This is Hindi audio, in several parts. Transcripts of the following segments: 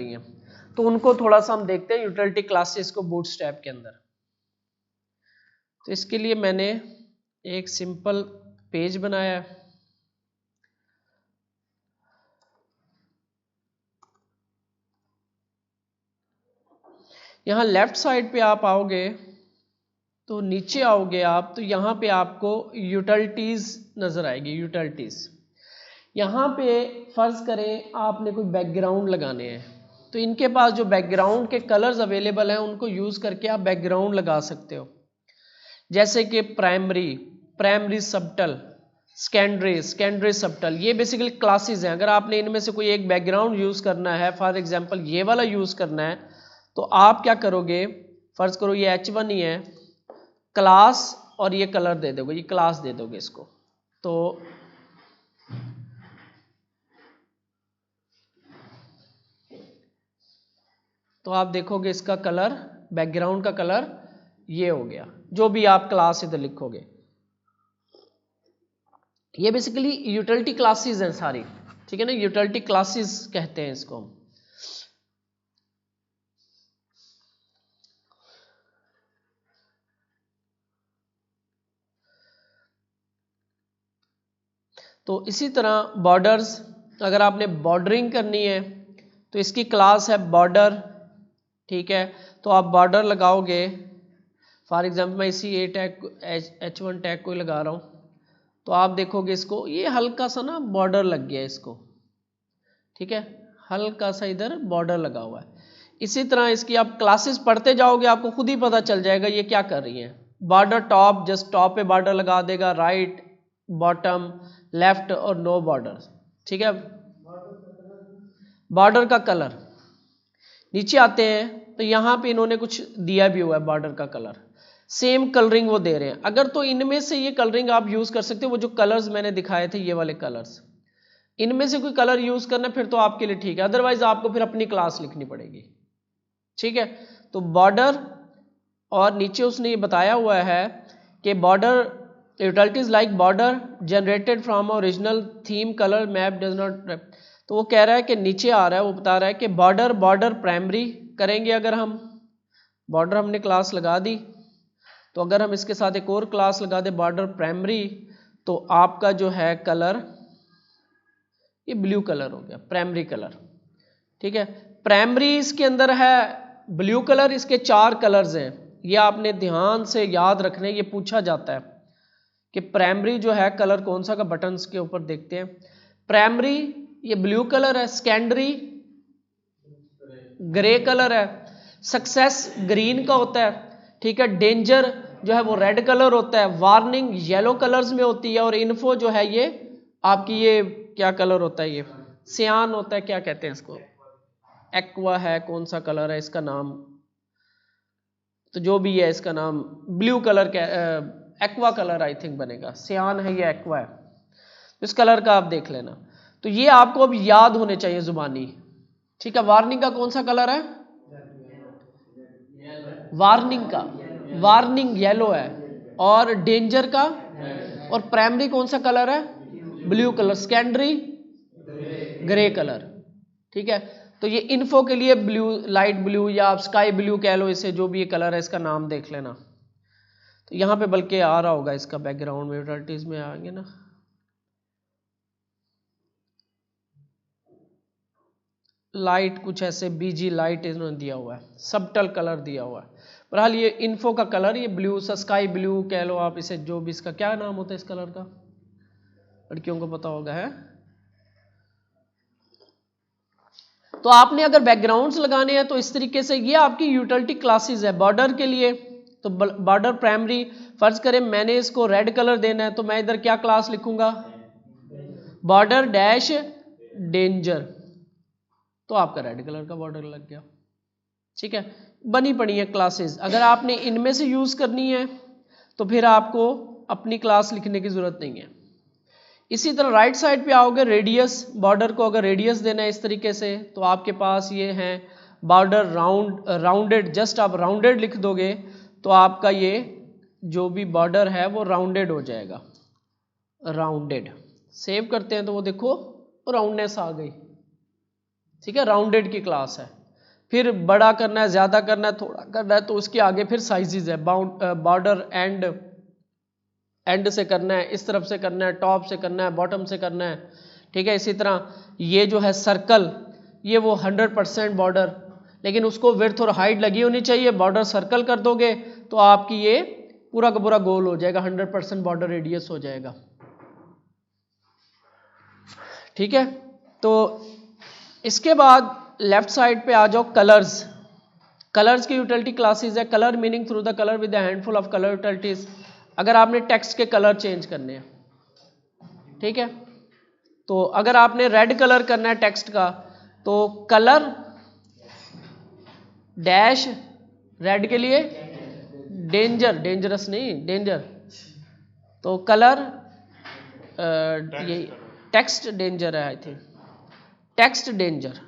रही हैं, तो उनको थोड़ा सा हम देखते हैं यूटिलिटी क्लासेस को बूटस्ट्रैप के अंदर। तो इसके लिए मैंने एक सिंपल पेज बनाया है। यहाँ लेफ्ट साइड पे आप आओगे तो नीचे आओगे आप, तो यहाँ पे आपको यूटिलिटीज नजर आएगी। यूटिलिटीज यहाँ पे फर्ज करें आपने कोई बैकग्राउंड लगाने हैं, तो इनके पास जो बैकग्राउंड के कलर्स अवेलेबल हैं उनको यूज करके आप बैकग्राउंड लगा सकते हो। जैसे कि प्राइमरी सबटल, सेकेंडरी सबटल, ये बेसिकली क्लासेस हैं। अगर आपने इनमें से कोई एक बैकग्राउंड यूज करना है, फॉर एग्जांपल ये वाला यूज करना है, तो आप क्या करोगे, फर्ज करो ये H1 ही है, क्लास और ये कलर दे दोगे, ये क्लास दे दोगे इसको। तो आप देखोगे इसका कलर, बैकग्राउंड का कलर ये हो गया, जो भी आप क्लास इधर लिखोगे। ये बेसिकली यूटिलिटी क्लासेस हैं सारी, ठीक है ना, यूटिलिटी क्लासेस कहते हैं इसको हम। तो इसी तरह बॉर्डर्स, अगर आपने बॉर्डरिंग करनी है तो इसकी क्लास है बॉर्डर, ठीक है। तो आप बॉर्डर लगाओगे, फॉर एग्जांपल मैं इसी ए टैग H1 टैग को ही लगा रहा हूँ, तो आप देखोगे इसको ये हल्का सा ना बॉर्डर लग गया इसको, ठीक है, हल्का सा इधर बॉर्डर लगा हुआ है। इसी तरह इसकी आप क्लासेस पढ़ते जाओगे आपको खुद ही पता चल जाएगा ये क्या कर रही है। बॉर्डर टॉप, जस्ट टॉप पे बॉर्डर लगा देगा, राइट, बॉटम, लेफ्ट और नो बॉर्डर, ठीक है। बॉर्डर का कलर नीचे आते हैं तो यहाँ पे इन्होंने कुछ दिया भी हुआ है, बॉर्डर का कलर सेम कलरिंग वो दे रहे हैं। अगर तो इनमें से ये कलरिंग आप यूज कर सकते हो, वो जो कलर्स मैंने दिखाए थे ये वाले कलर्स, इनमें से कोई कलर यूज करना फिर तो आपके लिए ठीक है, अदरवाइज आपको फिर अपनी क्लास लिखनी पड़ेगी, ठीक है। तो बॉर्डर, और नीचे उसने ये बताया हुआ है कि border utilities like border generated from original theme colour map does not, तो वो कह रहा है कि नीचे आ रहा है, वो बता रहा है कि बॉर्डर प्राइमरी करेंगे, अगर हम बॉर्डर हमने क्लास लगा दी, तो अगर हम इसके साथ एक और क्लास लगा दे बॉर्डर प्राइमरी, तो आपका जो है कलर ये ब्लू कलर हो गया, प्राइमरी कलर, ठीक है। प्राइमरी इसके अंदर है ब्लू कलर, इसके 4 कलर्स हैं, ये आपने ध्यान से याद रखने, ये पूछा जाता है कि प्राइमरी जो है कलर कौन सा का, बटन्स के ऊपर देखते हैं। प्राइमरी ये ब्लू कलर है, सेकेंडरी ग्रे कलर है, सक्सेस ग्रीन का होता है, ठीक है, डेंजर जो है वो रेड कलर होता है, वार्निंग येलो कलर्स में होती है, और इन्फो जो है ये आपकी ये क्या कलर होता है, ये सियान होता है, क्या कहते हैं इसको, एक्वा है, कौन सा कलर है इसका नाम, तो जो भी है इसका नाम ब्लू कलर का, एक्वा कलर आई थिंक बनेगा, सियान है ये एक्वा है, इस कलर का आप देख लेना। तो ये आपको अब याद होने चाहिए जुबानी, ठीक है। वार्निंग का कौन सा कलर है, वार्निंग येलो है, और डेंजर का, और प्राइमरी कौन सा कलर है, blue colour, secondary grey colour, ठीक है। तो ये इन्फो के लिए ब्लू, लाइट ब्लू या आप स्काई ब्लू कह लो इसे, जो भी ये कलर है इसका नाम देख लेना। तो यहाँ पे बल्कि आ रहा होगा इसका बैकग्राउंड में, यूटिलिटीज में आएंगे ना, लाइट कुछ ऐसे बीजी लाइट इन्होंने दिया हुआ है, सबटल कलर दिया हुआ है। बहरहाल ये इन्फो का कलर ये ब्लू सा, स्काई ब्लू कह लो आप इसे, जो भी इसका क्या नाम होता है इस कलर का, लड़कियों को पता होगा है। तो आपने अगर बैकग्राउंड्स लगाने हैं तो इस तरीके से, ये आपकी यूटिलिटी क्लासेस है। बॉर्डर के लिए तो बॉर्डर प्राइमरी, फर्ज करें मैंने इसको रेड कलर देना है, तो मैं इधर क्या क्लास लिखूंगा, बॉर्डर डैश डेंजर, तो आपका रेड कलर का बॉर्डर लग गया, ठीक है। बनी पड़ी है क्लासेस, अगर आपने इनमें से यूज करनी है तो फिर आपको अपनी क्लास लिखने की जरूरत नहीं है। इसी तरह राइट साइड पे आओगे, रेडियस, बॉर्डर को अगर रेडियस देना है इस तरीके से, तो आपके पास ये है बॉर्डर राउंडेड, जस्ट आप राउंडेड लिख दोगे तो आपका ये जो भी बॉर्डर है वो राउंडेड हो जाएगा, राउंडेड। सेव करते हैं तो वो देखो राउंडनेस आ गई, ठीक है, राउंडेड की क्लास है। फिर बड़ा करना है, ज़्यादा करना है, थोड़ा करना है, तो उसके आगे फिर साइजेस है। बॉर्डर एंड से करना है, इस तरफ से करना है, टॉप से करना है, बॉटम से करना है। ठीक है, इसी तरह ये जो है सर्कल, ये वो 100% बॉर्डर, लेकिन उसको विड्थ और हाइट लगी होनी चाहिए। बॉर्डर सर्कल कर दोगे तो आपकी ये पूरा का पूरा गोल हो जाएगा, 100% बॉर्डर रेडियस हो जाएगा। ठीक है, तो इसके बाद लेफ्ट साइड पे आ जाओ, कलर्स। कलर्स की यूटिलिटी क्लासेस है। Colour meaning through the colour with the handful of colour utilities. अगर आपने टेक्स्ट के कलर चेंज करने हैं, ठीक है, तो अगर आपने रेड कलर करना है टेक्स्ट का, तो कलर डैश रेड के लिए डेंजर, डेंजरस नहीं, डेंजर, तो कलर ये टेक्स्ट डेंजर है आई थिंक, टेक्स्ट डेंजर।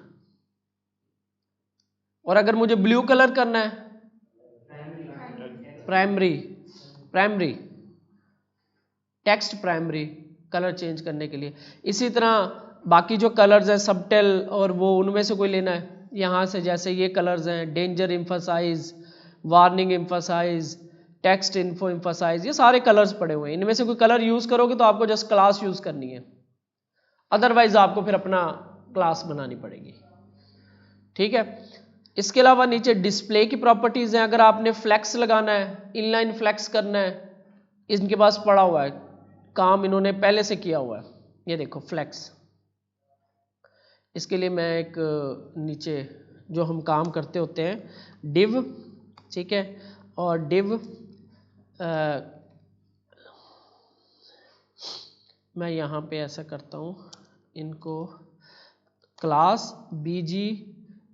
और अगर मुझे ब्लू कलर करना है, primary, primary text primary, colour change करने के लिए। इसी तरह बाकी जो कलर्स हैं सबटेल, और वो उनमें से कोई लेना है यहाँ से, जैसे ये कलर्स हैं danger emphasis, warning emphasis, text info emphasis, ये सारे कलर्स पड़े हुए हैं। इनमें से कोई कलर यूज करोगे तो आपको जस्ट क्लास यूज करनी है, अदरवाइज आपको फिर अपना क्लास बनानी पड़ेगी। ठीक है, इसके अलावा नीचे डिस्प्ले की प्रॉपर्टीज हैं। अगर आपने फ्लैक्स लगाना है, इनलाइन फ्लैक्स करना है, इनके पास पड़ा हुआ है, काम इन्होंने पहले से किया हुआ है। ये देखो फ्लैक्स, इसके लिए मैं एक नीचे जो हम काम करते होते हैं डिव, ठीक है, और डिव मैं यहाँ पे ऐसा करता हूँ, इनको class BG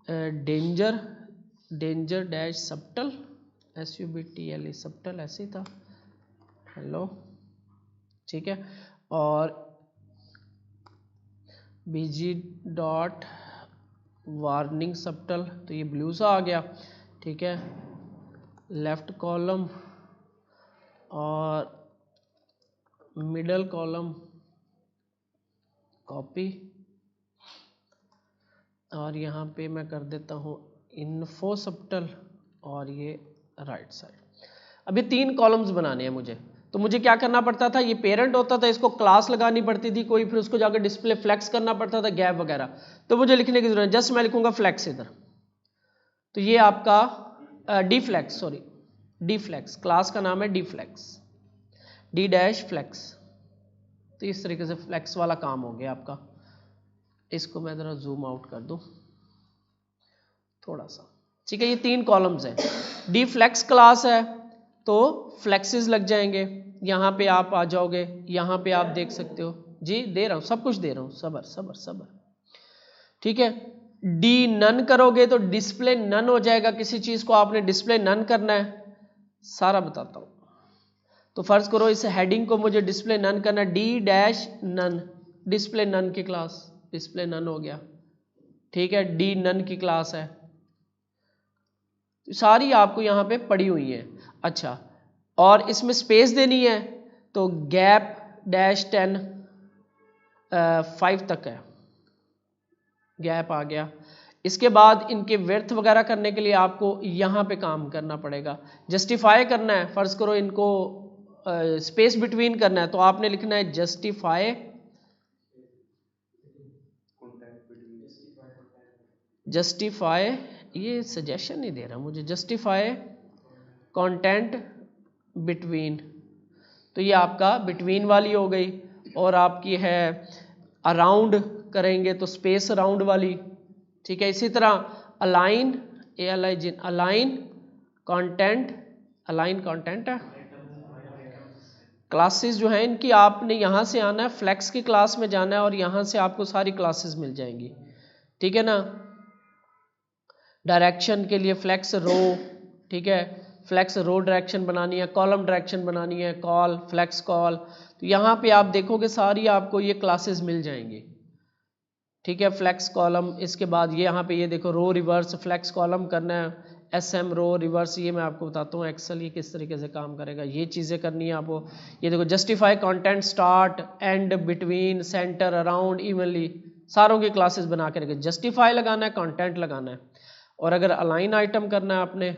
danger, danger dash subtle, SUBTLE subtle, ऐसे ही था, हेलो, ठीक है, और BG डॉट वार्निंग सबटल, तो ये ब्लू सा आ गया। ठीक है, लेफ्ट कॉलम और मिडल कॉलम कॉपी, और यहाँ पे मैं कर देता हूँ इन्फो सबटल, और ये राइट साइड। अभी 3 कॉलम्स बनाने हैं मुझे, तो मुझे क्या करना पड़ता था, ये पेरेंट होता था, इसको क्लास लगानी पड़ती थी कोई, फिर उसको जाकर डिस्प्ले फ्लैक्स करना पड़ता था, गैप वगैरह, तो मुझे लिखने की जरूरत, जस्ट मैं लिखूंगा फ्लैक्स इधर, तो ये आपका D flex, sorry D flex, class का नाम है D flex, D dash flex. तो इस तरीके से फ्लैक्स वाला काम हो गया आपका। इसको मैं जरा जूम आउट कर दूं थोड़ा सा, ठीक है, ये 3 कॉलम्स हैं। डी फ्लैक्स क्लास है तो फ्लैक्सेस लग जाएंगे, यहाँ पे आप आ जाओगे, यहाँ पे आप देख सकते हो जी, दे रहा हूँ सब कुछ दे रहा हूँ, सबर सबर सबर, ठीक है। डी नन करोगे तो डिस्प्ले नन हो जाएगा, किसी चीज को आपने डिस्प्ले नन करना है, सारा बताता हूं। तो फर्ज करो इस हेडिंग को मुझे डिस्प्ले नन करना है, D dash none, display none की क्लास, डिस्प्ले नन हो गया, ठीक है, डी नन की क्लास है, सारी आपको यहां पे पड़ी हुई है। अच्छा, और इसमें स्पेस देनी है तो गैप डैश 10 5 तक है, गैप आ गया। इसके बाद इनके विड्थ वगैरह करने के लिए आपको यहाँ पे काम करना पड़ेगा, जस्टिफाई करना है, फर्ज करो इनको स्पेस बिटवीन करना है, तो आपने लिखना है जस्टिफाई, जस्टिफाई, ये सजेशन नहीं दे रहा मुझे, जस्टिफाई कंटेंट बिटवीन, तो ये आपका बिटवीन वाली हो गई। और आपकी है अराउंड करेंगे तो स्पेस अराउंड वाली, ठीक है। इसी तरह align, ALIN, align content, align content है। क्लासेस जो है इनकी आपने यहाँ से आना है, फ्लैक्स की क्लास में जाना है, और यहाँ से आपको सारी क्लासेस मिल जाएंगी, ठीक है ना। डायरेक्शन के लिए फ्लैक्स रो, ठीक है, फ्लैक्स रो डायरेक्शन बनानी है, कॉलम डायरेक्शन बनानी है, कॉल फ्लैक्स कॉल, तो यहाँ पे आप देखोगे सारी आपको ये क्लासेस मिल जाएंगी, ठीक है। फ्लैक्स कॉलम, इसके बाद ये यहाँ पे ये देखो रो रिवर्स, फ्लैक्स कॉलम करना है, SM रो रिवर्स, ये मैं आपको बताता हूँ एक्सेल ये किस तरीके से काम करेगा, ये चीज़ें करनी है आपको। ये देखो justify content start and between centre around evenly, सारों की क्लासेस बना के रखे। जस्टिफाई लगाना है, कंटेंट लगाना है। और अगर अलाइन आइटम करना है आपने,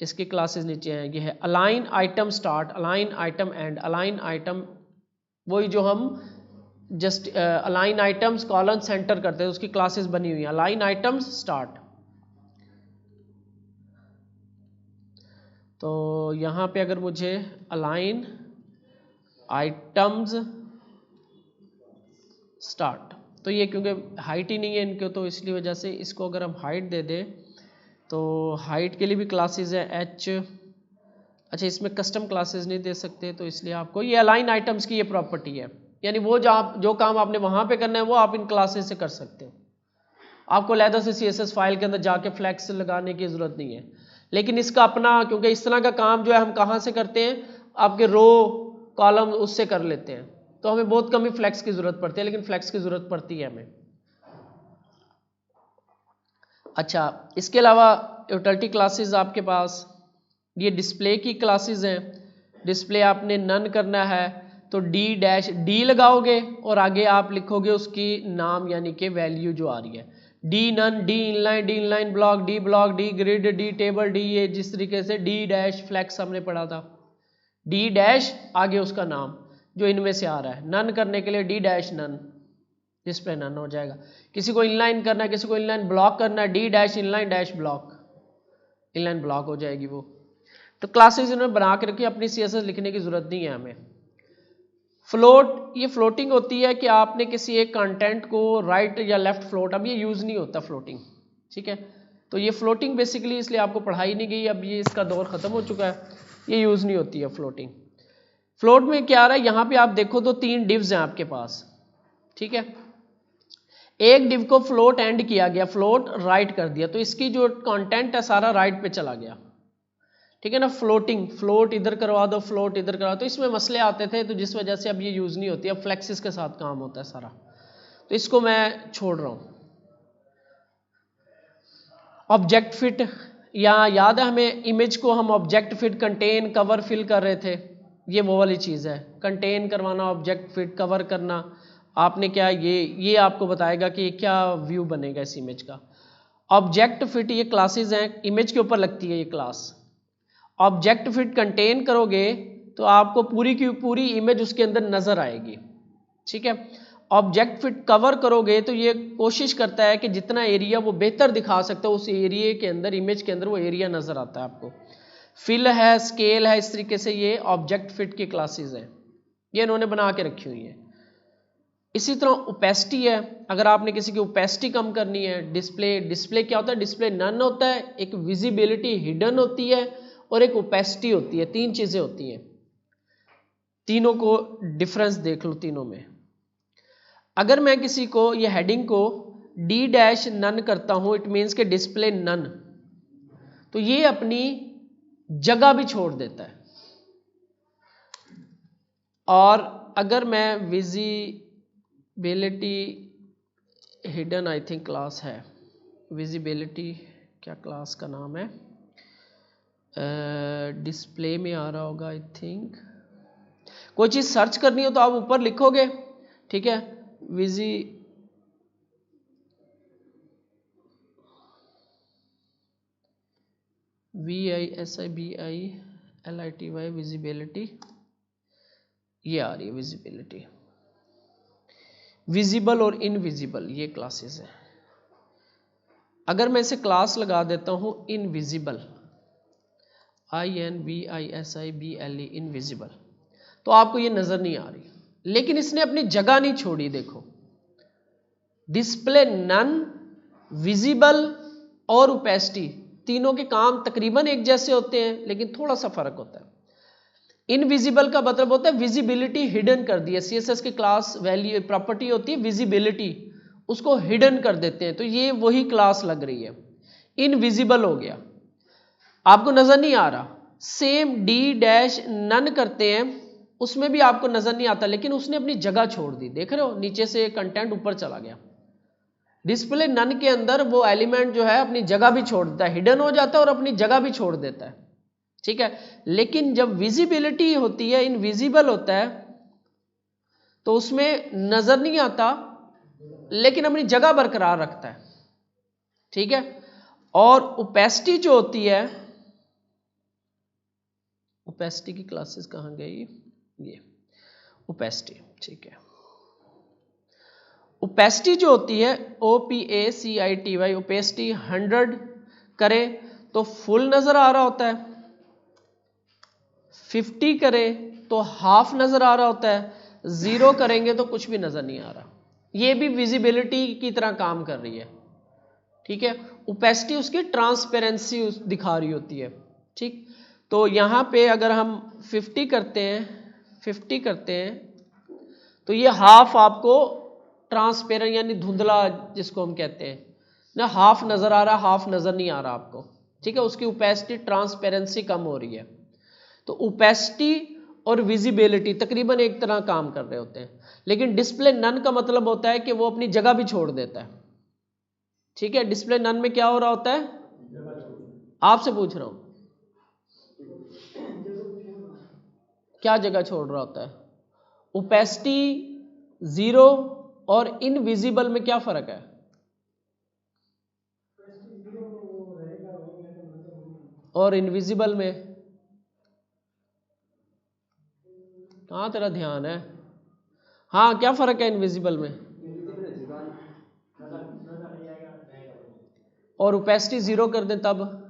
इसकी क्लासेस नीचे हैं, ये है align item start, align item and, align item वही जो हम just align items colon centre करते हैं उसकी क्लासेस बनी हुई हैं। अलाइन आइटम्स स्टार्ट, तो यहां पे अगर मुझे अलाइन आइटम्स स्टार्ट, तो ये क्योंकि हाइट ही नहीं है इनके तो इसलिए वजह से इसको अगर हम हाइट दे दें तो हाइट के लिए भी क्लासेस है एच। अच्छा, इसमें कस्टम क्लासेस नहीं दे सकते तो इसलिए आपको ये अलाइन आइटम्स की ये प्रॉपर्टी है, यानी वो जो काम आपने वहां पे करना है वो आप इन क्लासेस से कर सकते हो। आपको अलहदा से CSS फाइल के अंदर जाके फ्लैक्स लगाने की जरूरत नहीं है। लेकिन इसका अपना, क्योंकि इस तरह का काम जो है हम कहाँ से करते हैं, आपके रो कॉलम उससे कर लेते हैं, तो हमें बहुत कम ही फ्लैक्स की जरूरत पड़ती है, लेकिन फ्लैक्स की जरूरत पड़ती है हमें। अच्छा, इसके अलावा यूटिलिटी क्लासेस आपके पास ये डिस्प्ले की क्लासेस हैं। डिस्प्ले आपने नन करना है तो डी लगाओगे और आगे आप लिखोगे उसकी नाम यानी कि वैल्यू जो आ रही है, D none, D inline block, D grid, D table, D ये जिस तरीके से डी डैश फ्लैक्स हमने पढ़ा था, डी डैश आगे उसका नाम जो इनमें से आ रहा है। नन करने के लिए D dash none, display none हो जाएगा। किसी को इनलाइन करना है, किसी को इनलाइन ब्लॉक करना है, D dash inline dash block, inline block हो जाएगी वो। तो क्लासेस इन्होंने बना के रखी, अपनी CSS लिखने की जरूरत नहीं है हमें। फ्लोट, ये फ्लोटिंग होती है कि आपने किसी एक कंटेंट को राइट या लेफ्ट फ्लोट, अब ये यूज नहीं होता फ्लोटिंग, ठीक है। तो ये फ्लोटिंग बेसिकली इसलिए आपको पढ़ाई नहीं गई, अब ये इसका दौर खत्म हो चुका है, ये यूज नहीं होती है फ्लोटिंग। फ्लोट में क्या आ रहा है, यहां पे आप देखो तो 3 डिव्स हैं आपके पास, ठीक है। एक डिव को फ्लोट एंड किया गया, फ्लोट राइट कर दिया, तो इसकी जो कंटेंट है सारा राइट पे चला गया, ठीक है ना। फ्लोटिंग, फ्लोट इधर करवा दो, फ्लोट इधर करवा दो, तो इसमें मसले आते थे, तो जिस वजह से अब ये यूज नहीं होती, अब फ्लेक्सिस के साथ काम होता है सारा, तो इसको मैं छोड़ रहा हूं। ऑब्जेक्ट फिट, या याद है हमें इमेज को हम object fit, contain, cover, fill कर रहे थे, ये वो वाली चीज है, कंटेन करवाना, ऑब्जेक्ट फिट, कवर करना। आपने क्या ये आपको बताएगा कि क्या व्यू बनेगा इस इमेज का। ऑब्जेक्ट फिट ये क्लासेस हैं, इमेज के ऊपर लगती है ये क्लास। ऑब्जेक्ट फिट कंटेन करोगे तो आपको पूरी की पूरी इमेज उसके अंदर नजर आएगी, ठीक है। ऑब्जेक्ट फिट कवर करोगे तो ये कोशिश करता है कि जितना एरिया वो बेहतर दिखा सकता है उस एरिया के अंदर, इमेज के अंदर वो एरिया नजर आता है आपको। फिल है, स्केल है, इस तरीके से ये ऑब्जेक्ट फिट की क्लासेस हैं, ये इन्होंने बना के रखी हुई है। इसी तरह ओपेसिटी है, अगर आपने किसी की ओपेसिटी कम करनी है, डिस्प्ले क्या होता है, डिस्प्ले नन होता है, एक विजिबिलिटी हिडन होती है और एक ओपेसिटी होती है, 3 चीजें होती हैं। तीनों को डिफरेंस देख लो तीनों में। अगर मैं किसी को ये हेडिंग को डी डैश नन करता हूं, इट मीन्स के डिस्प्ले नन, तो ये अपनी जगह भी छोड़ देता है। और अगर मैं visibility hidden, I think class है विजिबिलिटी, क्या क्लास का नाम है, डिस्प्ले में आ रहा होगा आई थिंक। कोई चीज सर्च करनी हो तो आप ऊपर लिखोगे, ठीक है, VISIBILITY विजिबिलिटी, ये आ रही है विजिबिलिटी। विजिबल और इनविजिबल ये क्लासेस हैं। अगर मैं इसे क्लास लगा देता हूं इनविजिबल, INVISIBLE, इनविजिबल, तो आपको ये नजर नहीं आ रही, लेकिन इसने अपनी जगह नहीं छोड़ी। देखो, डिस्प्ले नन, विजिबल और ओपेसिटी, तीनों के काम तकरीबन एक जैसे होते हैं लेकिन थोड़ा सा फर्क होता है। इनविजिबल का मतलब होता है विजिबिलिटी हिडन कर दी है, CSS की क्लास वैल्यू प्रॉपर्टी होती है विजिबिलिटी, उसको हिडन कर देते हैं, तो ये वही क्लास लग रही है। इनविजिबल हो गया, आपको नजर नहीं आ रहा। सेम डी डैश नन करते हैं, उसमें भी आपको नजर नहीं आता, लेकिन उसने अपनी जगह छोड़ दी, देख रहे हो, नीचे से कंटेंट ऊपर चला गया। डिस्प्ले नन के अंदर वो एलिमेंट जो है अपनी जगह भी छोड़ देता है, हिडन हो जाता है और अपनी जगह भी छोड़ देता है, ठीक है। लेकिन जब विजिबिलिटी होती है, इनविजिबल होता है, तो उसमें नजर नहीं आता लेकिन अपनी जगह बरकरार रखता है, ठीक है। और ओपेसिटी जो होती है, ओपेसिटी की क्लासेस कहाँ गई, ये ओपेसिटी, ठीक है। ओपेसिटी जो होती है OPACITY, ओपेसिटी 100 करें तो फुल नजर आ रहा होता है, 50 करें तो हाफ नजर आ रहा होता है, 0 करेंगे तो कुछ भी नजर नहीं आ रहा। ये भी विजिबिलिटी की तरह काम कर रही है, ठीक है। ओपेसिटी उसकी ट्रांसपेरेंसी दिखा रही होती है, ठीक। तो यहाँ पे अगर हम 50 करते हैं तो ये हाफ आपको ट्रांसपेरेंट यानी धुंधला जिसको हम कहते हैं ना, हाफ नजर आ रहा, हाफ नजर नहीं आ रहा आपको, ठीक है। उसकी ओपेसिटी ट्रांसपेरेंसी कम हो रही है। तो ओपेसिटी और विजिबिलिटी तकरीबन एक तरह काम कर रहे होते हैं, लेकिन डिस्प्ले नन का मतलब होता है कि वो अपनी जगह भी छोड़ देता है, ठीक है। डिस्प्ले नन में क्या हो रहा होता है, आपसे पूछ रहा हूं, क्या जगह छोड़ रहा होता है। ओपेसिटी 0 और इनविजिबल में क्या फर्क है, और इनविजिबल में, कहाँ तेरा ध्यान है, हाँ क्या फर्क है इनविजिबल में, और ओपेसिटी 0 कर दें तब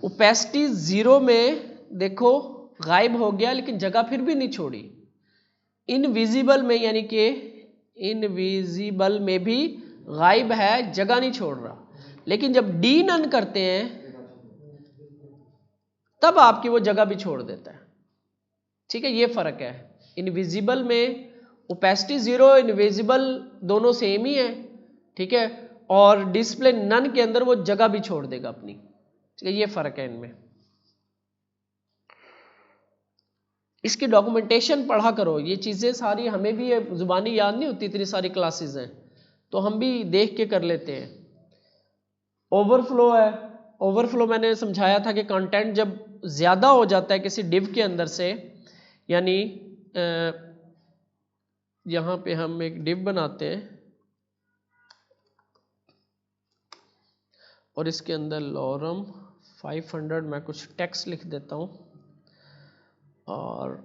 ओपेसिटी 0 में देखो गायब हो गया, लेकिन जगह फिर भी नहीं छोड़ी। इनविजिबल में यानी कि इनविजिबल में भी गायब है, जगह नहीं छोड़ रहा, लेकिन जब डी नन करते हैं तब आपकी वो जगह भी छोड़ देता है, ठीक है। ये फर्क है। इनविजिबल में ओपेसिटी 0, इनविजिबल दोनों सेम ही है, ठीक है। और डिस्प्ले नन के अंदर वो जगह भी छोड़ देगा अपनी, ठीक है। ये फर्क है इनमें। इसकी डॉक्यूमेंटेशन पढ़ा करो, ये चीज़ें सारी हमें भी जुबानी याद नहीं होती, इतनी सारी क्लासेस हैं तो हम भी देख के कर लेते हैं। ओवरफ्लो है, ओवरफ्लो मैंने समझाया था कि कंटेंट जब ज़्यादा हो जाता है किसी डिव के अंदर से, यानी यहाँ पे हम एक डिव बनाते हैं और इसके अंदर लॉरम 500 मैं कुछ टेक्स्ट लिख देता हूँ और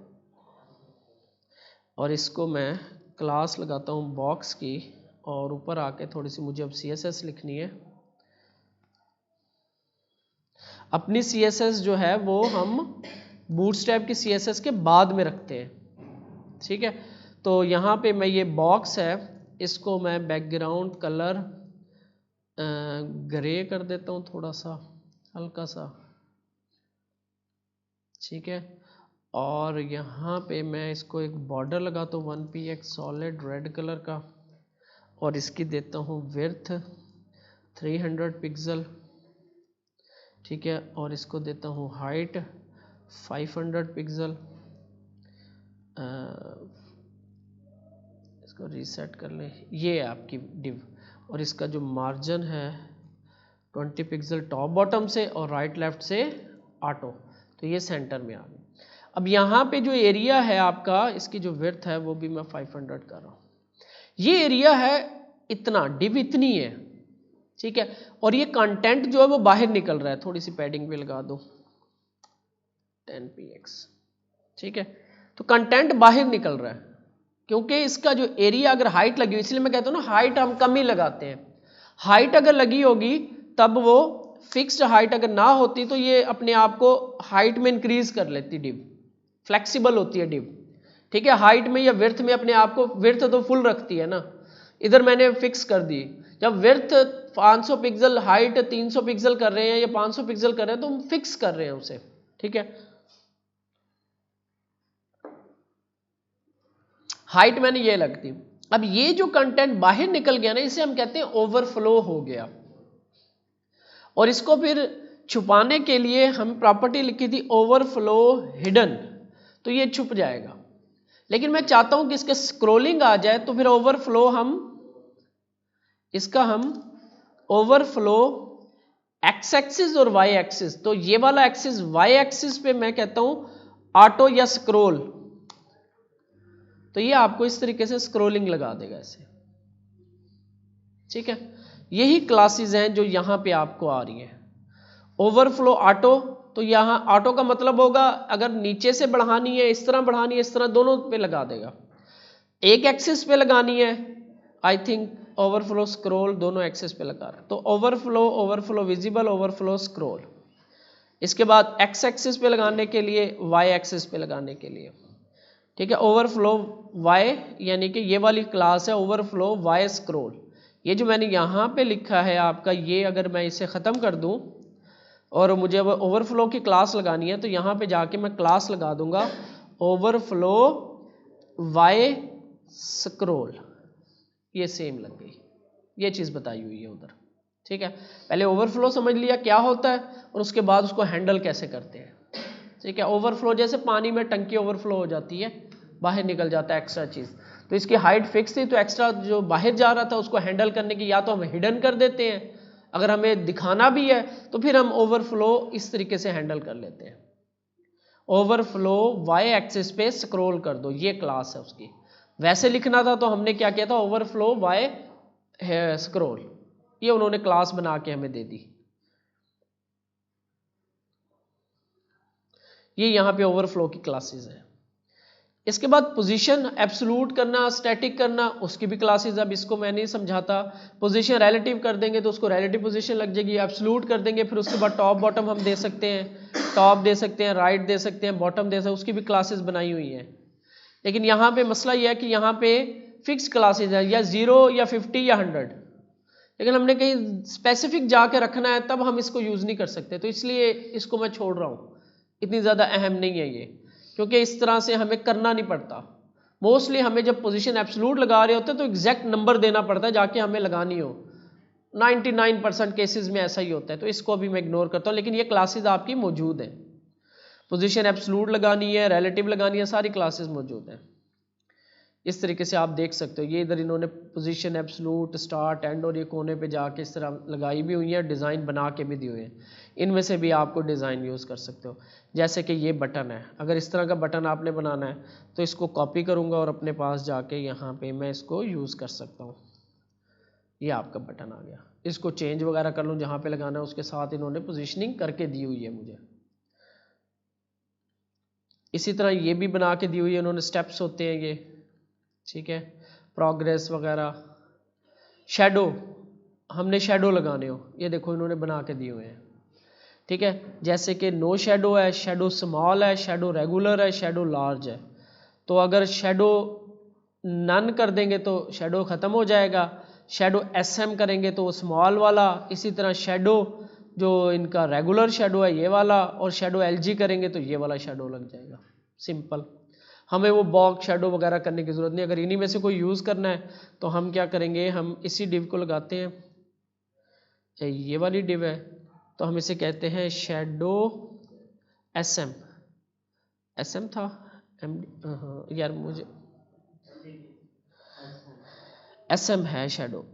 इसको मैं क्लास लगाता हूँ बॉक्स की, और ऊपर आके थोड़ी सी मुझे अब CSS लिखनी है। अपनी CSS जो है वो हम बूटस्ट्रैप की CSS के बाद में रखते हैं, ठीक है। तो यहाँ पे मैं ये बॉक्स है, इसको मैं बैकग्राउंड कलर ग्रे कर देता हूँ थोड़ा सा हल्का सा, ठीक है। और यहाँ पे मैं इसको एक बॉर्डर लगाता हूँ 1px सॉलिड रेड कलर का, और इसकी देता हूँ विड्थ 300 पिक्सल, ठीक है। और इसको देता हूँ हाइट 500 पिक्सल, इसको रीसेट कर लें, ये है आपकी डिव। और इसका जो मार्जिन है 20 पिक्सल टॉप बॉटम से और राइट लेफ्ट से ऑटो, तो ये सेंटर में आ गई। अब यहाँ पे जो एरिया है आपका, इसकी जो विड्थ है वो भी मैं 500 कर रहा हूँ। ये एरिया है इतना, डिव इतनी है, ठीक है। और ये कंटेंट जो है वो बाहर निकल रहा है, थोड़ी सी पैडिंग भी लगा दो 10px, ठीक है। तो कंटेंट बाहर निकल रहा है क्योंकि इसका जो एरिया अगर हाइट लगी हुई, इसलिए मैं कहता हूँ ना हाइट हम कम ही लगाते हैं। हाइट अगर लगी होगी तब वो फिक्स्ड हाइट अगर ना होती तो ये अपने आप को हाइट में इंक्रीज कर लेती डिव, फ्लेक्सिबल होती है डिव, ठीक है। हाइट में या विड्थ में अपने आप को, विड्थ तो फुल रखती है ना, इधर मैंने फिक्स कर दी। जब विड्थ 500 पिक्सल, हाइट 300 पिक्सल कर रहे हैं या 500 पिक्सल कर रहे हैं तो हम फिक्स कर रहे हैं उसे, ठीक है। हाइट मैंने ये लगती। अब ये जो कंटेंट बाहर निकल गया ना, इसे हम कहते हैं ओवरफ्लो हो गया। और इसको फिर छुपाने के लिए हम प्रॉपर्टी लिखी थी ओवरफ्लो हिडन, तो ये छुप जाएगा। लेकिन मैं चाहता हूं कि इसके स्क्रॉलिंग आ जाए, तो फिर ओवरफ्लो हम इसका हम ओवरफ्लो एक्स एक्सिस और वाई एक्सिस, तो ये वाला एक्सिस वाई एक्सिस पे मैं कहता हूं ऑटो या स्क्रोल, तो ये आपको इस तरीके से स्क्रोलिंग लगा देगा ऐसे, ठीक है। यही क्लासेस हैं जो यहां पे आपको आ रही हैं। ओवरफ्लो ऑटो, तो यहां ऑटो का मतलब होगा अगर नीचे से बढ़ानी है, इस तरह बढ़ानी है, इस तरह दोनों पे लगा देगा। एक एक्सिस पे लगानी है, आई थिंक ओवरफ्लो स्क्रॉल दोनों एक्सिस पे लगा रहा है, तो ओवरफ्लो विजिबल, ओवरफ्लो स्क्रॉल। इसके बाद एक्स एक्सिस पे लगाने के लिए, वाई एक्सिस पे लगाने के लिए, ठीक है। ओवरफ्लो वाई यानी कि ये वाली क्लास है ओवरफ्लो वाई स्क्रॉल। ये जो मैंने यहाँ पे लिखा है आपका, ये अगर मैं इसे ख़त्म कर दूँ और मुझे अब ओवरफ्लो की क्लास लगानी है, तो यहाँ पे जाके मैं क्लास लगा दूंगा ओवरफ्लो वाई स्क्रॉल, ये सेम लग गई, ये चीज़ बताई हुई है उधर, ठीक है। पहले ओवरफ्लो समझ लिया क्या होता है और उसके बाद उसको हैंडल कैसे करते हैं, ठीक है। ओवरफ्लो जैसे पानी में टंकी ओवरफ्लो हो जाती है, बाहर निकल जाता है एक्स्ट्रा चीज़, तो इसकी हाइट फिक्स थी, तो एक्स्ट्रा जो बाहर जा रहा था उसको हैंडल करने की या तो हम हिडन कर देते हैं, अगर हमें दिखाना भी है तो फिर हम ओवरफ्लो इस तरीके से हैंडल कर लेते हैं। ओवरफ्लो वाई एक्सिस पे स्क्रॉल कर दो, ये क्लास है उसकी। वैसे लिखना था तो हमने क्या किया था, ओवरफ्लो वाई स्क्रॉल, ये उन्होंने क्लास बना के हमें दे दी। ये यहां पे ओवरफ्लो की क्लासेस है। इसके बाद पोजीशन एब्सोल्यूट करना, स्टैटिक करना, उसकी भी क्लासेस, अब इसको मैं नहीं समझाता। पोजीशन रिलेटिव कर देंगे तो उसको रिलेटिव पोजीशन लग जाएगी, एब्सोल्यूट कर देंगे फिर उसके बाद टॉप बॉटम हम दे सकते हैं, टॉप दे सकते हैं, राइट दे सकते हैं, बॉटम दे सकते हैं, उसकी भी क्लासेस बनाई हुई हैं। लेकिन यहाँ पे मसला यह है कि यहाँ पे फिक्स क्लासेज है, या 0 या 50 या 100, लेकिन हमने कहीं स्पेसिफिक जाके रखना है तब हम इसको यूज़ नहीं कर सकते, तो इसलिए इसको मैं छोड़ रहा हूँ, इतनी ज़्यादा अहम नहीं है ये, क्योंकि इस तरह से हमें करना नहीं पड़ता। मोस्टली हमें जब पोजीशन एब्सोल्यूट लगा रहे होते हैं तो एग्जैक्ट नंबर देना पड़ता है जाके हमें लगानी हो, 99% केसेस में ऐसा ही होता है, तो इसको भी मैं इग्नोर करता हूँ। लेकिन ये क्लासेस आपकी मौजूद हैं, पोजीशन एब्सोल्यूट लगानी है, रिलेटिव लगानी है, सारी क्लासेस मौजूद हैं। इस तरीके से आप देख सकते हो, ये इधर इन्होंने पोजीशन एब्सोल्यूट, स्टार्ट, एंड और ये कोने पे जाके इस तरह लगाई भी हुई है, डिज़ाइन बना के भी दिए हुए हैं। इनमें से भी आपको डिज़ाइन यूज़ कर सकते हो, जैसे कि ये बटन है, अगर इस तरह का बटन आपने बनाना है तो इसको कॉपी करूँगा और अपने पास जाके यहाँ पे मैं इसको यूज़ कर सकता हूँ। ये आपका बटन आ गया, इसको चेंज वगैरह कर लूँ जहाँ पे लगाना है, उसके साथ इन्होंने पोजीशनिंग करके दी हुई है मुझे। इसी तरह ये भी बना के दी हुई है इन्होंने, स्टेप्स होते हैं ये, ठीक है, प्रोग्रेस वगैरह। शैडो, हमने शैडो लगाने हो, ये देखो इन्होंने बना के दिए हुए हैं, ठीक है। जैसे कि नो शैडो है, शैडो स्मॉल है, शैडो रेगुलर है, शैडो लार्ज है। तो अगर शैडो नन कर देंगे तो शैडो ख़त्म हो जाएगा, शैडो SM करेंगे तो स्मॉल वाला, इसी तरह शैडो जो इनका रेगुलर शैडो है ये वाला, और शैडो LG करेंगे तो ये वाला शैडो लग जाएगा। सिंपल, हमें वो बॉक्स शैडो वगैरह करने की ज़रूरत नहीं। अगर इन्हीं में से कोई यूज़ करना है तो हम क्या करेंगे, हम इसी डिव को लगाते हैं, ये वाली डिव है, तो हम इसे कहते हैं शैडो SM था, यार मुझे SM है, शैडो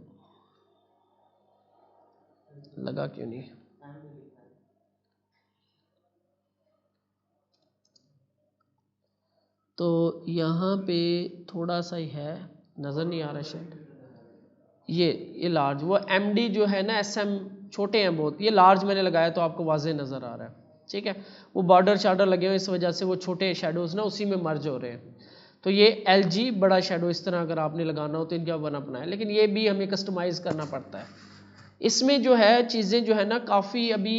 लगा क्यों नहीं, तो यहाँ पे थोड़ा सा ही है, नज़र नहीं आ रहा शायद, ये लार्ज, वो MD जो है ना, SM छोटे हैं बहुत, ये लार्ज मैंने लगाया तो आपको वाज़े नज़र आ रहा है, ठीक है। वो बॉर्डर शार्डर लगे हुए इस वजह से वो छोटे शैडोज़ ना उसी में मर्ज हो रहे हैं। तो ये LG बड़ा शैडो इस तरह अगर आपने लगाना हो तो इनका बना अपना है, लेकिन ये भी हमें कस्टमाइज़ करना पड़ता है। इसमें जो है चीज़ें जो है ना काफ़ी अभी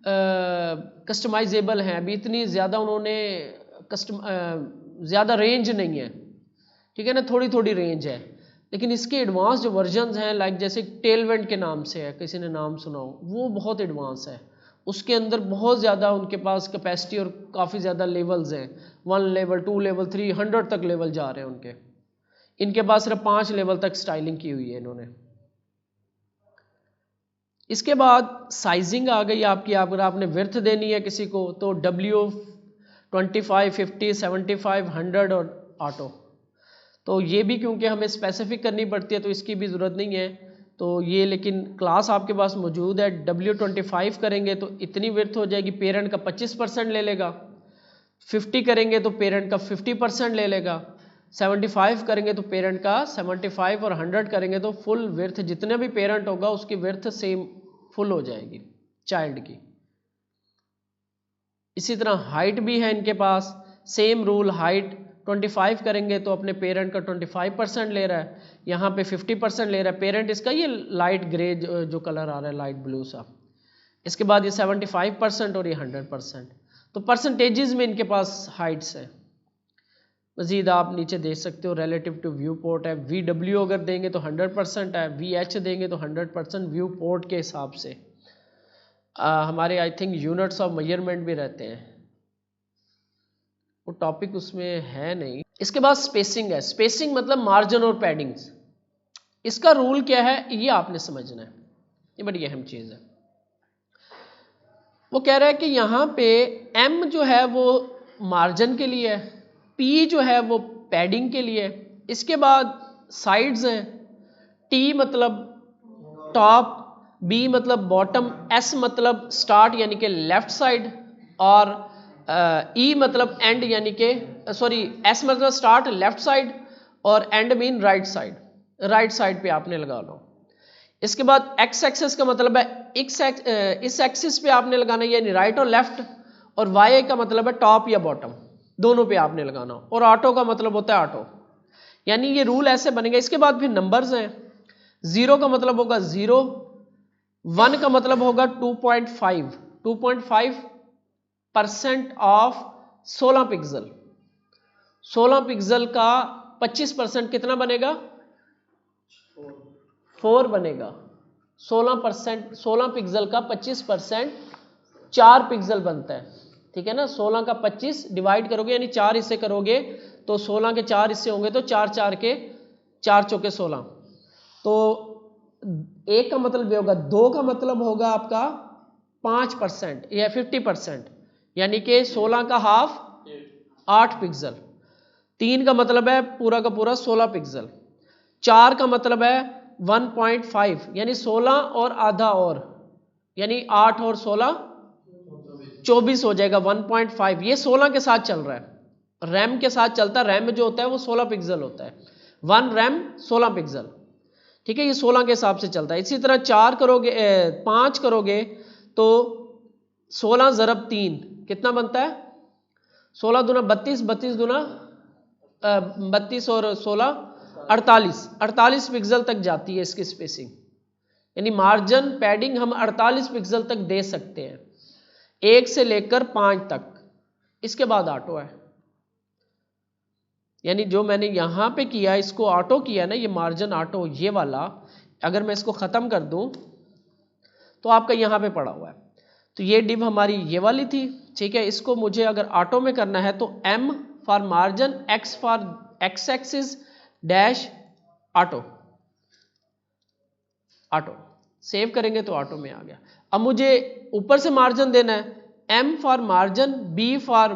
कस्टमाइजेबल हैं, अभी इतनी ज़्यादा उन्होंने ज़्यादा रेंज नहीं है, ठीक है ना, थोड़ी थोड़ी रेंज है। लेकिन इसके एडवांस जो वर्जन्स हैं, लाइक जैसे टेलवेंट के नाम से है, किसी ने नाम सुना हो, वो बहुत एडवांस है, उसके अंदर बहुत ज़्यादा उनके पास कैपेसिटी और काफ़ी ज़्यादा लेवल्स हैं, 1 लेवल 2 लेवल 3 100 तक लेवल जा रहे हैं उनके। इनके पास सिर्फ 5 लेवल तक स्टाइलिंग की हुई है इन्होंने। इसके बाद साइजिंग आ गई आपकी, अगर आपने विड्थ देनी है किसी को तो W 25 50 75 100 और ऑटो, तो ये भी क्योंकि हमें स्पेसिफिक करनी पड़ती है तो इसकी भी ज़रूरत नहीं है, तो ये लेकिन क्लास आपके पास मौजूद है। W25 करेंगे तो इतनी विड्थ हो जाएगी, पेरेंट का 25% ले लेगा। 50 करेंगे तो पेरेंट का 50% ले लेगा। 75 करेंगे तो पेरेंट का 75 और 100 करेंगे तो फुल विड्थ जितने भी पेरेंट होगा उसकी विड्थ सेम फुल हो जाएगी चाइल्ड की। इसी तरह हाइट भी है इनके पास, सेम रूल, हाइट 25 करेंगे तो अपने पेरेंट का 25% ले रहा है, यहाँ पे 50% ले रहा है पेरेंट इसका, ये लाइट ग्रे जो कलर आ रहा है लाइट ब्लू सा। इसके बाद ये 75% और ये 100%। तो परसेंटेजेस में इनके पास हाइट्स है। मजीद आप नीचे देख सकते हो रिलेटिव टू व्यू पोर्ट है। VW अगर देंगे तो 100% है, VH देंगे तो 100% व्यू पोर्ट के हिसाब से। हमारे I think units of measurement भी रहते हैं, वो टॉपिक उसमें है नहीं। इसके बाद स्पेसिंग है। स्पेसिंग मतलब मार्जिन और पैडिंग्स। इसका रूल क्या है ये आपने समझना है, ये बड़ी अहम चीज है। वो कह रहा है कि यहाँ पे M जो है वो मार्जिन के लिए है, P जो है वो पैडिंग के लिए है, इसके बाद साइड्स हैं, T मतलब टॉप, B मतलब बॉटम, S मतलब स्टार्ट यानी कि लेफ्ट साइड, और E मतलब एंड यानी कि S मतलब स्टार्ट लेफ्ट साइड और and mean right side, right side पे आपने लगा लो। इसके बाद X एक्सिस का मतलब है इस एक्सिस पे आपने लगाना है यानी राइट और लेफ्ट, और Y का मतलब है टॉप या बॉटम, दोनों पे आपने लगाना। और ऑटो का मतलब होता है ऑटो, यानी ये रूल ऐसे बनेगा। इसके बाद फिर नंबर्स हैं। 0 का मतलब होगा 0, 1 का मतलब होगा 2.5, 2.5% ऑफ 16 पिक्सल। 16 पिक्सल का 25% कितना बनेगा? 4 बनेगा। 16% 16 पिक्सल का 25% 4 पिक्सल बनता है, ठीक है ना। 16 का 25 डिवाइड करोगे यानी 4 हिस्से करोगे तो 16 के 4 हिस्से होंगे तो 4 4 के 4 चौके 16। तो 1 का मतलब ये होगा, 2 का मतलब होगा आपका 5% या 50%, यानी कि 16 का हाफ 8 पिक्सल। 3 का मतलब है पूरा का पूरा 16 पिक्सल। 4 का मतलब है 1.5 यानी 16 और आधा, और यानी 8 और 16 24 हो जाएगा 1.5। ये 16 के साथ चल रहा है, रैम के साथ चलता है। रैम जो होता है वो 16 पिक्सल होता है, 1 रैम 16 पिक्सल, ठीक है। ये 16 के हिसाब से चलता है। इसी तरह 4 करोगे 5 करोगे तो 16 ज़रब 3 कितना बनता है? 16 दूना 32, 32 दूना 32 और 16 48 पिक्सल तक जाती है इसकी स्पेसिंग, यानी मार्जिन पैडिंग हम 48 पिक्सल तक दे सकते हैं, 1 से लेकर 5 तक। इसके बाद ऑटो है, यानी जो मैंने यहां पे किया इसको ऑटो किया ना, ये मार्जिन ऑटो ये वाला, अगर मैं इसको खत्म कर दूं तो आपका यहां पे पड़ा हुआ है। तो ये डिव हमारी ये वाली थी, ठीक है। इसको मुझे अगर ऑटो में करना है तो M for margin, X for X axis dash auto, auto save करेंगे तो ऑटो में आ गया। अब मुझे ऊपर से मार्जिन देना है, M for margin, B for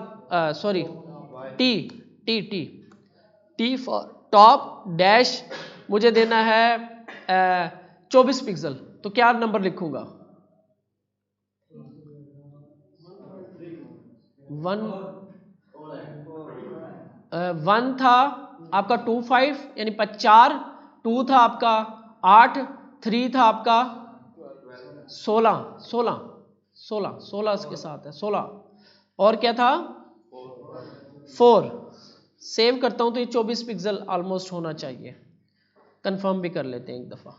T for top dash मुझे देना है 24 पिक्सल। तो क्या नंबर लिखूंगा? 1 था आपका 25 यानी 4, 2 था आपका 8, 3 था आपका 16 इसके साथ है 16, और क्या था 4। सेव करता हूं तो ये 24 पिक्सल ऑलमोस्ट होना चाहिए। कंफर्म भी कर लेते हैं एक दफा।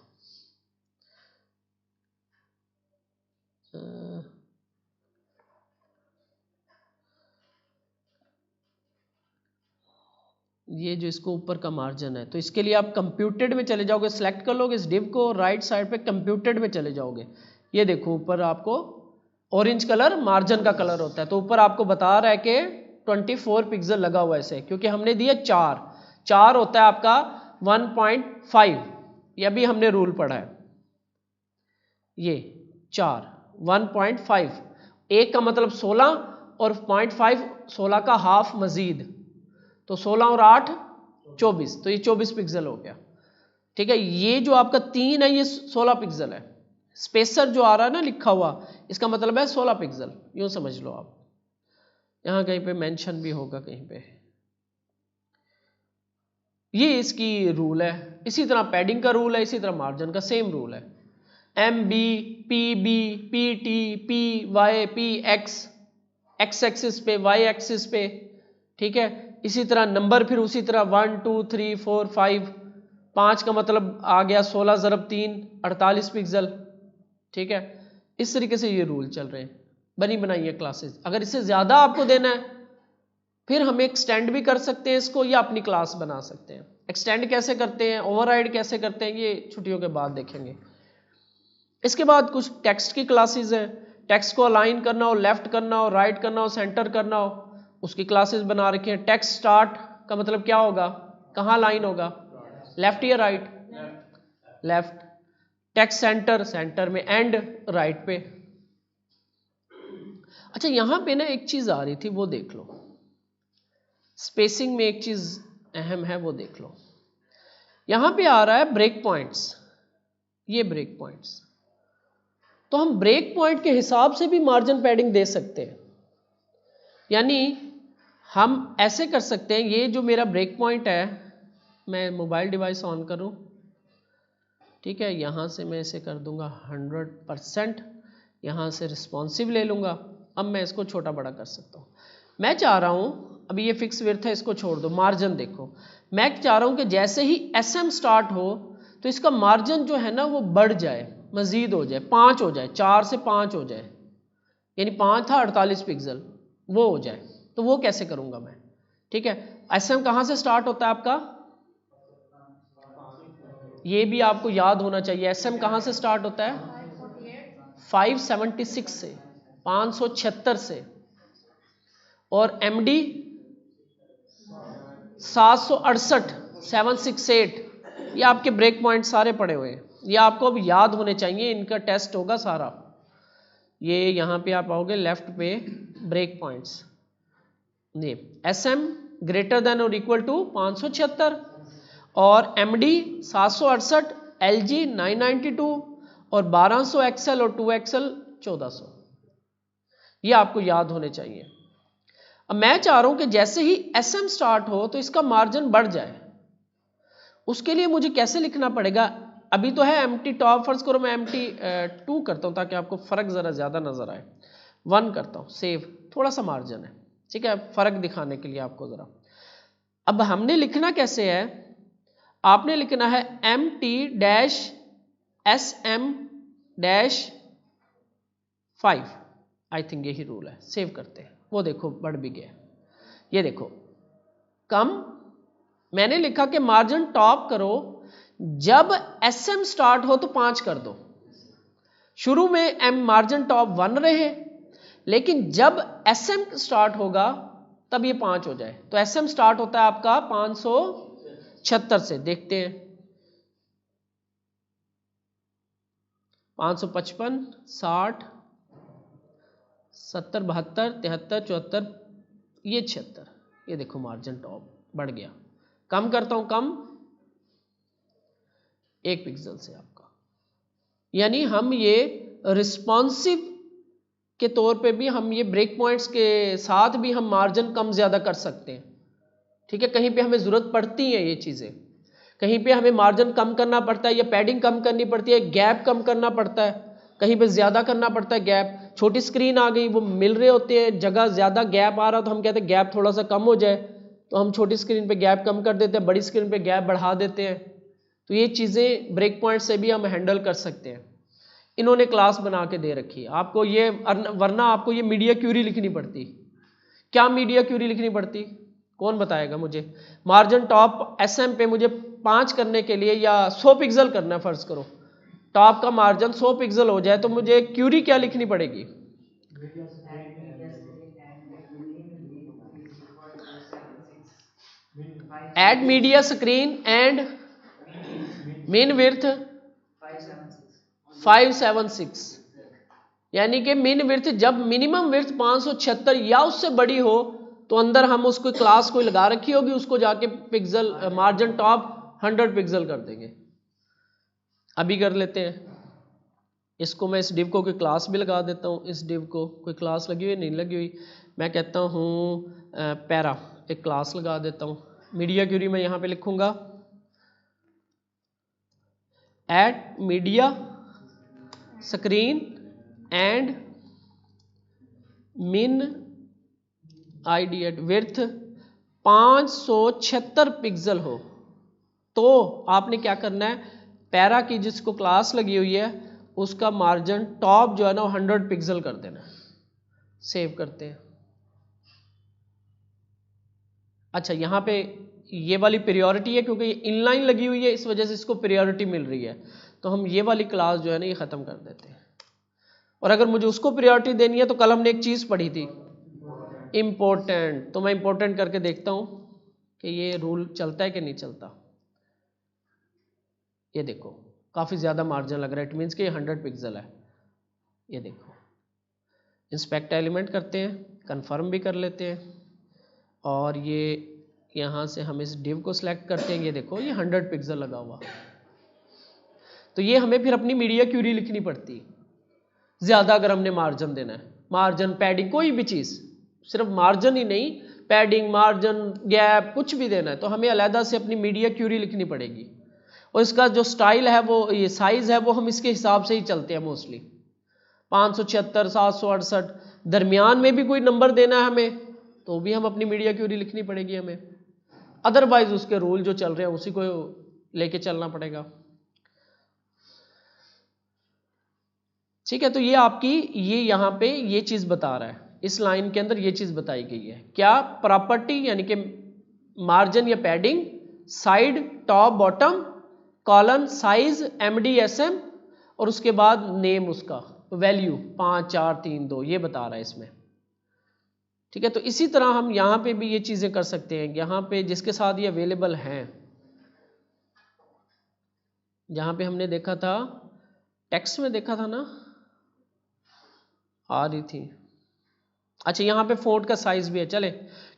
ये जो इसको ऊपर का मार्जिन है, तो इसके लिए आप कंप्यूटेड में चले जाओगे, सेलेक्ट कर लोगे इस डिव को, राइट साइड पे कंप्यूटेड में चले जाओगे। ये देखो ऊपर आपको ऑरेंज कलर मार्जिन का कलर होता है, तो ऊपर आपको बता रहा है कि 24 पिक्सल लगा हुआ है इसे, क्योंकि हमने दिया 4 होता है आपका 1.5, ये अभी हमने रूल पढ़ा है। ये 4 1.5, 1 का मतलब 16 और 0.5 16 का हाफ मजीद, तो 16 और 8 24, तो ये 24 पिक्सल हो गया। ठीक है, ये जो आपका 3 है ये 16 पिक्सल है। स्पेसर जो आ रहा है ना लिखा हुआ, इसका मतलब है 16 पिक्सल, यूं समझ लो आप। यहां कहीं पे मेंशन भी होगा कहीं पे। ये इसकी रूल है। इसी तरह पैडिंग का रूल है, इसी तरह मार्जिन का सेम रूल है। M B, P B, P T, P Y, P X, X axis पे, वाई एक्सिस पे, ठीक है। इसी तरह नंबर फिर उसी तरह 1 2 3 4 5, 5 का मतलब आ गया 16 ज़रब 3 48 पिक्सल, ठीक है। इस तरीके से ये रूल चल रहे हैं, बनी बनाई है क्लासेस। अगर इससे ज्यादा आपको देना है फिर हम एक्सटेंड भी कर सकते हैं इसको, या अपनी क्लास बना सकते हैं। एक्सटेंड कैसे करते हैं, ओवरराइड कैसे करते हैं, ये छुट्टियों के बाद देखेंगे। इसके बाद कुछ टेक्स्ट की क्लासेस हैं। टेक्स्ट को अलाइन करना हो, लेफ्ट करना हो, राइट करना हो, सेंटर करना हो, उसकी क्लासेस बना रखी हैं। टेक्स्ट स्टार्ट का मतलब क्या होगा, कहाँ लाइन होगा, लेफ्ट या right, left. Text centre, centre में एंड, राइट पे। अच्छा यहां पे ना एक चीज आ रही थी, वो देख लो। स्पेसिंग में एक चीज अहम है, वो देख लो। यहां पे आ रहा है ब्रेक पॉइंट्स, ये ब्रेक पॉइंट्स। तो हम ब्रेक पॉइंट के हिसाब से भी मार्जिन पैडिंग दे सकते हैं। यानी हम ऐसे कर सकते हैं, ये जो मेरा ब्रेक पॉइंट है, मैं मोबाइल डिवाइस ऑन करूं, ठीक है, यहां से मैं इसे कर दूंगा 100%, यहां से रिस्पॉन्सिव ले लूंगा। अब मैं इसको छोटा बड़ा कर सकता हूं। मैं चाह रहा हूं, अभी ये फिक्स विड्थ है, इसको छोड़ दो। मार्जिन देखो, मैं चाह रहा हूं कि जैसे ही SM स्टार्ट हो तो इसका मार्जिन जो है ना वो बढ़ जाए, मजीद हो जाए, 5 हो जाए, 4 से 5 हो जाए। यानी 5 था 48 पिक्सल, वो हो जाए। तो वो कैसे करूंगा मैं, ठीक है। SM कहां से स्टार्ट होता है आपका, ये भी आपको याद होना चाहिए। SM कहां से स्टार्ट होता है, 576 से, 576 से। और MD 768, 768। ये आपके ब्रेक पॉइंट सारे पड़े हुए हैं, ये आपको अब याद होने चाहिए, इनका टेस्ट होगा सारा। ये यहां पे आप आओगे लेफ्ट पे, ब्रेक पॉइंट्स, ये SM ग्रेटर देन और इक्वल टू 576 और MD 768, LG 992 और 1200 XL और 2XL 1400। ये आपको याद होने चाहिए। अब मैं चाह रहा हूं कि जैसे ही SM स्टार्ट हो तो इसका मार्जिन बढ़ जाए। उसके लिए मुझे कैसे लिखना पड़ेगा, अभी तो है MT टॉप, फर्ज करो मैं MT 2 करता हूं ताकि आपको फर्क जरा ज्यादा नजर आए। 1 करता हूं, सेव, थोड़ा सा मार्जिन है, ठीक है, फर्क दिखाने के लिए आपको जरा। अब हमने लिखना कैसे है, आपने लिखना है MT-SM-5, आई थिंक यही रूल है। सेव करते हैं, वो देखो बढ़ भी गया। ये देखो कम, मैंने लिखा कि मार्जिन टॉप करो जब SM स्टार्ट हो तो 5 कर दो। शुरू में मार्जिन टॉप 1 रहे, लेकिन जब SM स्टार्ट होगा तब ये 5 हो जाए। तो SM स्टार्ट होता है आपका 576 से, देखते हैं 555, 60, 70, 72, 73, 74, ये 76। ये देखो मार्जिन टॉप बढ़ गया। कम करता हूं, कम 1 पिक्सल से आपका। यानी हम ये रिस्पॉन्सिव के तौर पे भी हम ये ब्रेक पॉइंट्स के साथ भी हम मार्जिन कम ज्यादा कर सकते हैं, ठीक है। कहीं पे हमें जरूरत पड़ती है ये चीजें, कहीं पे हमें मार्जिन कम करना पड़ता है या पैडिंग कम करनी पड़ती है, गैप कम करना पड़ता है, कहीं पे ज्यादा करना पड़ता है गैप। छोटी स्क्रीन आ गई, वो मिल रहे होते हैं, जगह ज्यादा गैप आ रहा तो हम कहते हैं गैप थोड़ा सा कम हो जाए, तो हम छोटी स्क्रीन पे गैप कम कर देते हैं, बड़ी स्क्रीन पे गैप बढ़ा देते हैं। तो ये चीजें ब्रेक पॉइंट से भी हम हैंडल कर सकते हैं। इन्होंने क्लास बना के दे रखी है आपको ये, वरना आपको ये मीडिया क्यूरी लिखनी पड़ती। क्या मीडिया क्यूरी लिखनी पड़ती, कौन बताएगा मुझे। मार्जिन टॉप SM पे मुझे 5 करने के लिए या 100 पिक्सल करना है, फर्ज करो टॉप का मार्जिन 100 पिक्सल हो जाए, तो मुझे क्यूरी क्या लिखनी पड़ेगी, एड मीडिया स्क्रीन एंड मिन विड्थ 576। यानी कि मिन विड्थ, जब मिनिमम विड्थ 576 या उससे बड़ी हो तो अंदर हम उसको क्लास कोई लगा रखी होगी, उसको जाके पिक्सल मार्जिन टॉप 100 पिक्सल कर देंगे। अभी कर लेते हैं इसको। मैं इस डिव को कोई क्लास भी लगा देता हूँ। इस डिव को कोई क्लास लगी हुई नहीं लगी हुई, मैं कहता हूँ पैरा, एक क्लास लगा देता हूँ। मीडिया क्यूरी मैं यहाँ पे लिखूँगा एट मीडिया स्क्रीन एंड मिन आईडी एट विड्थ 576 पिक्सल हो। तो आपने क्या करना है, पैरा की जिसको क्लास लगी हुई है उसका मार्जिन टॉप जो है ना 100 पिक्सल कर देना है। सेव करते हैं। अच्छा यहां पे ये वाली प्रायोरिटी है क्योंकि ये इनलाइन लगी हुई है, इस वजह से इसको प्रायोरिटी मिल रही है, तो हम ये वाली क्लास जो है ना ये खत्म कर देते हैं। और अगर मुझे उसको प्रायोरिटी देनी है तो कल हमने एक चीज पढ़ी थी इंपॉर्टेंट, तो मैं इंपॉर्टेंट करके देखता हूं कि ये रूल चलता है कि नहीं चलता। ये देखो काफी ज्यादा मार्जिन लग रहा है, इट मीन्स कि 100 पिक्सल है। ये देखो इंस्पेक्ट एलिमेंट करते हैं, कंफर्म भी कर लेते हैं, और ये यहाँ से हम इस डिव को सिलेक्ट करते हैं। ये देखो ये 100 पिक्सल लगा हुआ। तो ये हमें फिर अपनी मीडिया क्यूरी लिखनी पड़ती ज़्यादा अगर हमने मार्जिन देना है, मार्जिन पैडिंग कोई भी चीज़, सिर्फ मार्जिन ही नहीं, पैडिंग मार्जिन गैप कुछ भी देना है तो हमें अलहदा से अपनी मीडिया क्यूरी लिखनी पड़ेगी। और इसका जो स्टाइल है वो ये साइज़ है वो हम इसके हिसाब से ही चलते हैं मोस्टली। 576 768 दरमियान में भी कोई नंबर देना है हमें तो भी हम अपनी मीडिया क्यूरी लिखनी पड़ेगी हमें, अदरवाइज उसके रूल जो चल रहे हैं उसी को लेके चलना पड़ेगा। ठीक है, तो ये आपकी ये यहाँ पे ये चीज बता रहा है, इस लाइन के अंदर ये चीज बताई गई है क्या, प्रॉपर्टी यानी कि मार्जिन या padding, side top bottom, colon size MDSM, और उसके बाद नेम उसका वैल्यू 5 4 3 2 ये बता रहा है इसमें। ठीक है, तो इसी तरह हम यहाँ पे भी ये चीजें कर सकते हैं। यहाँ पे जिसके साथ ये अवेलेबल हैं, जहाँ पे हमने देखा था टेक्स्ट में देखा था ना, आ रही थी। अच्छा यहाँ पे फ़ॉन्ट का साइज भी है। चले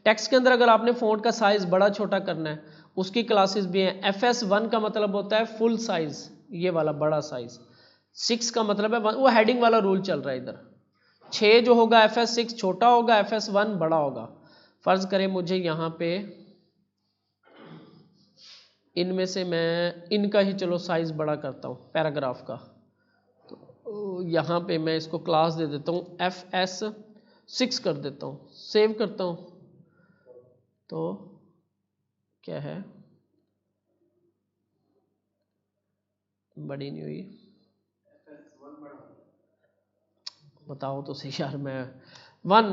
टेक्स्ट के अंदर अगर आपने फ़ॉन्ट का साइज बड़ा छोटा करना है उसकी क्लासेस भी हैं। FS1 का मतलब होता है फुल साइज, ये वाला बड़ा साइज। 6 का मतलब है वो हेडिंग वाला रूल चल रहा है इधर। 6 जो होगा FS6 छोटा होगा, FS1 बड़ा होगा। फर्ज करें मुझे यहाँ पे इनमें से मैं इनका ही चलो साइज बड़ा करता हूँ पैराग्राफ का, तो यहाँ पे मैं इसको क्लास दे देता हूँ FS6 कर देता हूँ, सेव करता हूँ तो क्या है बड़ी नहीं हुई, बताओ तो सही यार। मैं 1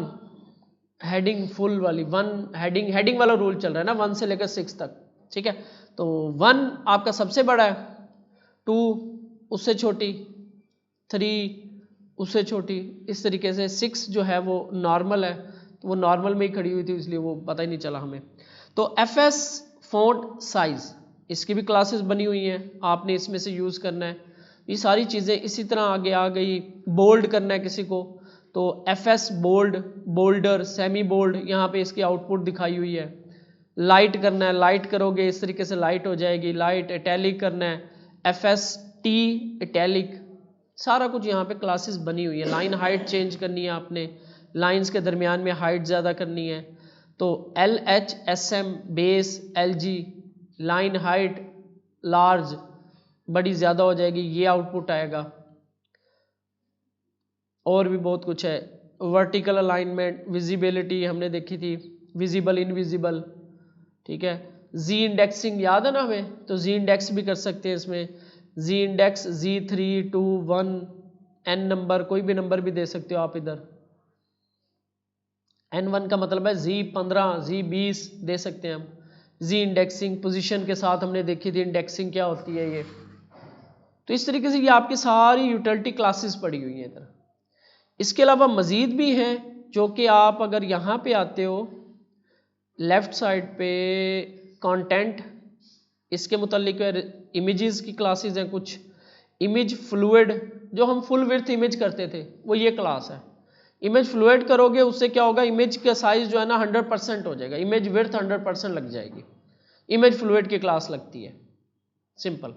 हेडिंग फुल वाली 1 हेडिंग वाला रूल चल रहा है ना 1 से लेकर 6 तक। ठीक है, तो 1 आपका सबसे बड़ा है, 2 उससे छोटी, 3 उससे छोटी, इस तरीके से 6 जो है वो नॉर्मल है, तो वो नॉर्मल में ही खड़ी हुई थी इसलिए वो पता ही नहीं चला हमें। तो FS फॉन्ट साइज इसकी भी क्लासेस बनी हुई हैं, आपने इसमें से यूज़ करना है। ये सारी चीज़ें इसी तरह आगे आ गई। बोल्ड करना है किसी को तो FS bold, bolder, semi bold, यहाँ पे इसकी आउटपुट दिखाई हुई है। लाइट करना है, लाइट करोगे इस तरीके से लाइट हो जाएगी। लाइट इटैलिक करना है, FST इटैलिक, सारा कुछ यहाँ पे क्लासेस बनी हुई है। लाइन हाइट चेंज करनी है आपने, लाइंस के दरमियान में हाइट ज़्यादा करनी है तो LHSM base LG, line height large बड़ी ज़्यादा हो जाएगी, ये आउटपुट आएगा। और भी बहुत कुछ है, वर्टिकल अलाइनमेंट, विजिबिलिटी हमने देखी थी, विजिबल इनविजिबल। ठीक है, जी इंडेक्सिंग याद है ना हमें, तो जी इंडेक्स भी कर सकते हैं इसमें। जी इंडेक्स G3 2 1 N नंबर, कोई भी नंबर भी दे सकते हो आप इधर। N1 का मतलब है G15 G20 दे सकते हैं हम। जी इंडेक्सिंग पोजीशन के साथ हमने देखी थी इंडेक्सिंग क्या होती है ये। तो इस तरीके से ये आपकी सारी यूटिलिटी क्लासेस पड़ी हुई हैं इधर। इसके अलावा मज़ीद भी हैं जो कि आप अगर यहाँ पे आते हो लेफ्ट साइड पे कंटेंट, इसके मुतालिक इमेजेस की क्लासेस हैं कुछ। इमेज फ्लूइड जो हम फुल विड्थ इमेज करते थे वो ये क्लास है। इमेज फ्लूइड करोगे उससे क्या होगा, इमेज का साइज जो है ना 100% हो जाएगा, इमेज विड्थ 100% लग जाएगी। इमेज फ्लूइड की क्लास लगती है, सिंपल।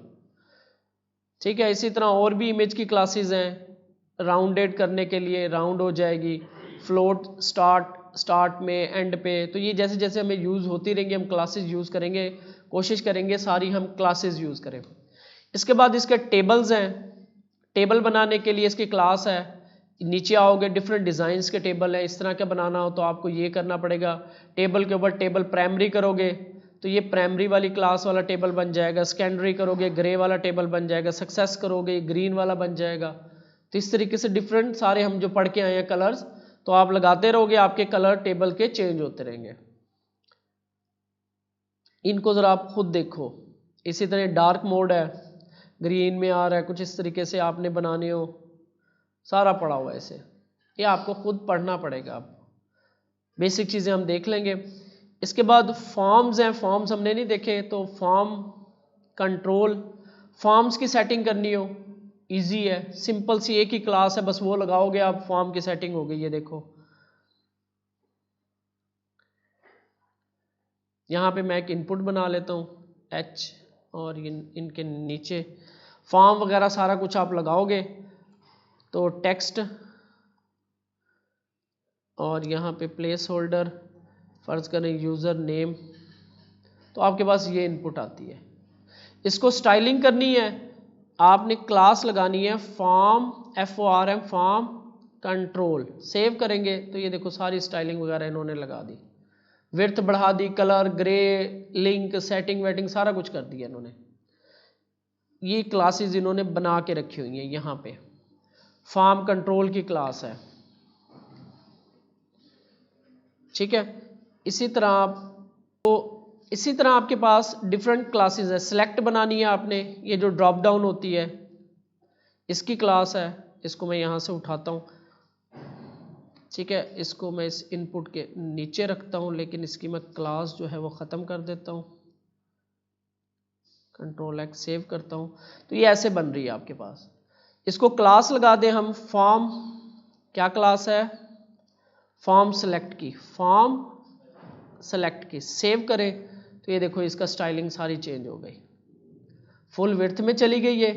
ठीक है। इसी तरह और भी इमेज की क्लासेस हैं, राउंडेड करने के लिए राउंड हो जाएगी, फ्लोट स्टार्ट में एंड पे। तो ये जैसे जैसे हमें यूज़ होती रहेंगी हम क्लासेस यूज़ करेंगे, कोशिश करेंगे सारी हम क्लासेस यूज़ करें। इसके बाद इसके टेबल्स हैं, टेबल बनाने के लिए इसकी क्लास है। नीचे आओगे डिफरेंट डिज़ाइंस के टेबल है, इस तरह का बनाना हो तो आपको ये करना पड़ेगा। टेबल के ऊपर टेबल प्राइमरी करोगे तो ये प्राइमरी वाली क्लास वाला टेबल बन जाएगा, सेकेंडरी करोगे ग्रे वाला टेबल बन जाएगा, सक्सेस करोगे ग्रीन वाला बन जाएगा। तो इस तरीके से डिफरेंट सारे हम जो पढ़ के आए हैं कलर्स, तो आप लगाते रहोगे आपके कलर टेबल के चेंज होते रहेंगे। इनको ज़रा आप खुद देखो। इसी तरह डार्क मोड है, ग्रीन में आ रहा है, कुछ इस तरीके से आपने बनाने हो, सारा पढ़ा हुआ है ऐसे, ये आपको खुद पढ़ना पड़ेगा। आप बेसिक चीज़ें हम देख लेंगे। इसके बाद फॉर्म्स हैं, फॉर्म्स हमने नहीं देखे, तो फॉर्म कंट्रोल, फॉर्म्स की सेटिंग करनी हो इजी है, सिंपल सी एक ही क्लास है, बस वो लगाओगे आप, फॉर्म की सेटिंग हो गई। ये देखो यहाँ पे मैं एक इनपुट बना लेता हूँ H, और इनके नीचे फॉर्म वगैरह सारा कुछ आप लगाओगे तो टेक्स्ट, और यहाँ पे प्लेस होल्डर फर्ज करें यूज़र नेम, तो आपके पास ये इनपुट आती है। इसको स्टाइलिंग करनी है, आपने क्लास लगानी है form FORM form control, save करेंगे तो ये देखो सारी स्टाइलिंग वगैरह इन्होंने लगा दी, विड्थ बढ़ा दी, colour grey link setting waiting सारा कुछ कर दिया इन्होंने। ये क्लासेस इन्होंने बना के रखी हुई हैं। यहाँ पे फॉर्म कंट्रोल की क्लास है, ठीक है। इसी तरह आपके पास डिफरेंट क्लासेस है, सेलेक्ट बनानी है आपने, ये जो ड्रॉप डाउन होती है इसकी क्लास है, इसको मैं यहाँ से उठाता हूँ, ठीक है। इसको मैं इस इनपुट के नीचे रखता हूँ, लेकिन इसकी मैं क्लास जो है वो ख़त्म कर देता हूँ, Ctrl+X सेव करता हूँ। तो ये ऐसे बन रही है आपके पास। इसको क्लास लगा दें हम, फॉर्म क्या क्लास है, फॉर्म सेलेक्ट की, फॉर्म सेलेक्ट की, सेव करें तो ये देखो इसका स्टाइलिंग सारी चेंज हो गई, फुल विड्थ में चली गई है,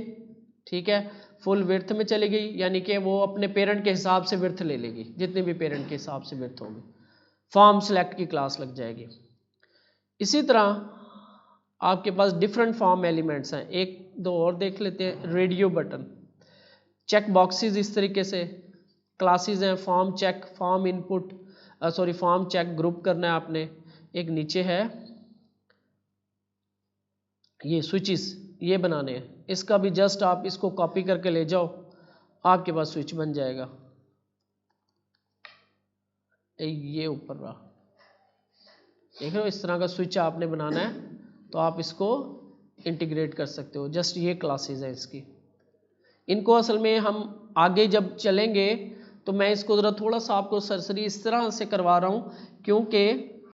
ठीक है। फुल विड्थ में चली गई यानी कि वो अपने पेरेंट के हिसाब से विड्थ ले लेगी, जितने भी पेरेंट के हिसाब से विड्थ होगी, फॉर्म सेलेक्ट की क्लास लग जाएगी। इसी तरह आपके पास डिफरेंट फॉर्म एलिमेंट्स हैं, एक दो और देख लेते हैं। रेडियो बटन, चेक बॉक्सेस इस तरीके से क्लासेस हैं, form check, form input, form check group करना है आपने। एक नीचे है ये स्विचेस, ये बनाने हैं, इसका भी जस्ट आप इसको कॉपी करके ले जाओ, आपके पास स्विच बन जाएगा। ये ऊपर रहा, देख रहे हो, इस तरह का स्विच आपने बनाना है तो आप इसको इंटीग्रेट कर सकते हो। जस्ट ये क्लासेस है इसकी, इनको असल में हम आगे जब चलेंगे तो मैं इसको ज़रा थोड़ा सा आपको सरसरी इस तरह से करवा रहा हूँ क्योंकि